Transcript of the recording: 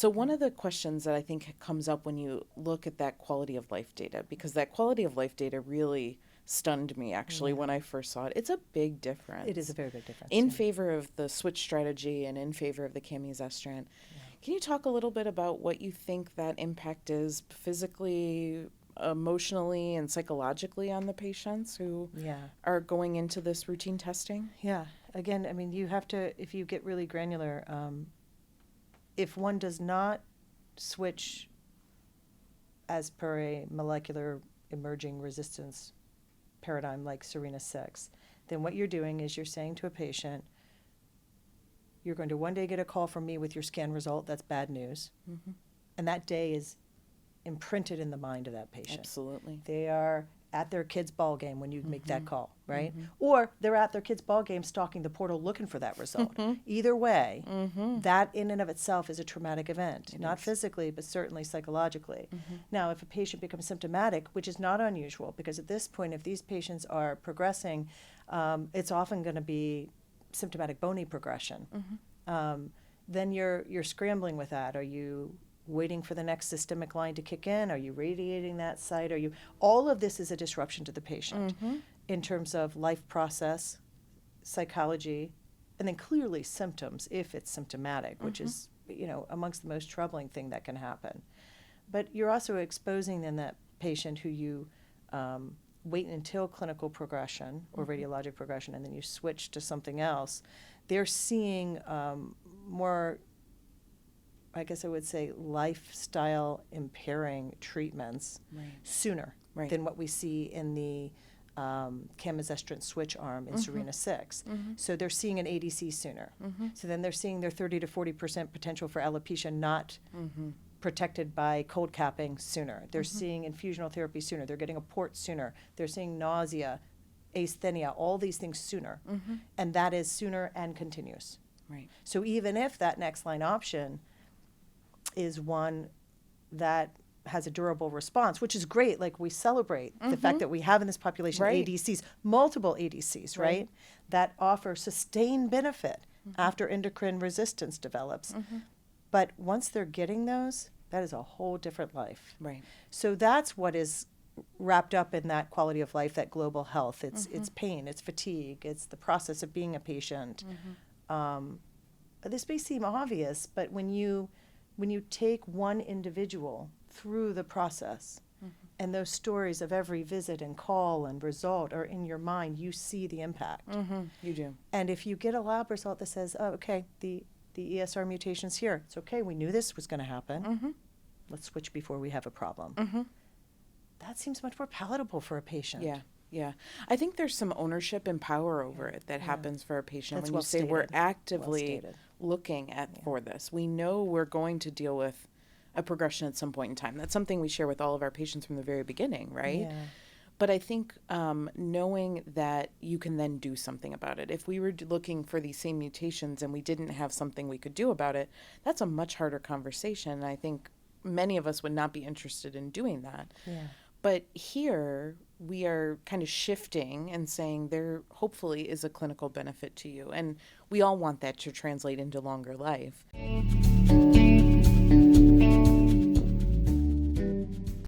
So one of the questions that I think comes up when you look at that quality of life data, because that quality of life data really stunned me actually when I first saw it. It's a big difference. It is a very big difference. In favor of the switch strategy and in favor of the camizestrant. Can you talk a little bit about what you think that impact is physically, emotionally, and psychologically on the patients who are going into this routine testing? Yeah. Again, I mean, you have to, if you get really granular, if one does not switch as per a molecular emerging resistance paradigm like Serena-6, then what you're doing is you're saying to a patient, you're going to one day get a call from me with your scan result. That's bad news. And that day is imprinted in the mind of that patient. Absolutely. They are at their kid's ball game when you make that call, right? Or they're at their kid's ball game stalking the portal looking for that result. Either way, that in and of itself is a traumatic event, not physically, but certainly psychologically. Now, if a patient becomes symptomatic, which is not unusual, because at this point, if these patients are progressing, it's often going to be symptomatic bony progression. Then you're scrambling with that. Are you waiting for the next systemic line to kick in? Are you radiating that site? All of this is a disruption to the patient in terms of life process, psychology, and then clearly symptoms if it's symptomatic, which is, amongst the most troubling thing that can happen. But you're also exposing then that patient who you wait until clinical progression or radiologic progression, and then you switch to something else. They're seeing more, I guess I would say, lifestyle impairing treatments sooner than what we see in the camizestrant switch arm in Serena-6. So they're seeing an ADC sooner. So then they're seeing their 30 to 40% potential for alopecia not protected by cold capping sooner. They're seeing infusional therapy sooner. They're getting a port sooner. They're seeing nausea, asthenia, all these things sooner. And that is sooner and continuous. So even if that next line option is one that has a durable response, which is great. Like, we celebrate the fact that we have in this population ADCs, multiple ADCs, right? That offer sustained benefit after endocrine resistance develops. But once they're getting those, that is a whole different life. So that's what is wrapped up in that quality of life, that global health. It's pain, it's fatigue, it's the process of being a patient. This may seem obvious, but when you take one individual through the process and those stories of every visit and call and result are in your mind, you see the impact. You do. And if you get a lab result that says, oh, okay, the ESR mutation's here, it's okay, we knew this was going to happen. Let's switch before we have a problem. That seems much more palatable for a patient. Yeah. I think there's some ownership and power over it that happens for a patient. That's when you say we're actively stated. looking at for this. We know we're going to deal with a progression at some point in time. That's something we share with all of our patients from the very beginning, right? But I think knowing that you can then do something about it. If we were looking for these same mutations and we didn't have something we could do about it, that's a much harder conversation. And I think many of us would not be interested in doing that. But here we are kind of shifting and saying there hopefully is a clinical benefit to you. And we all want that to translate into longer life.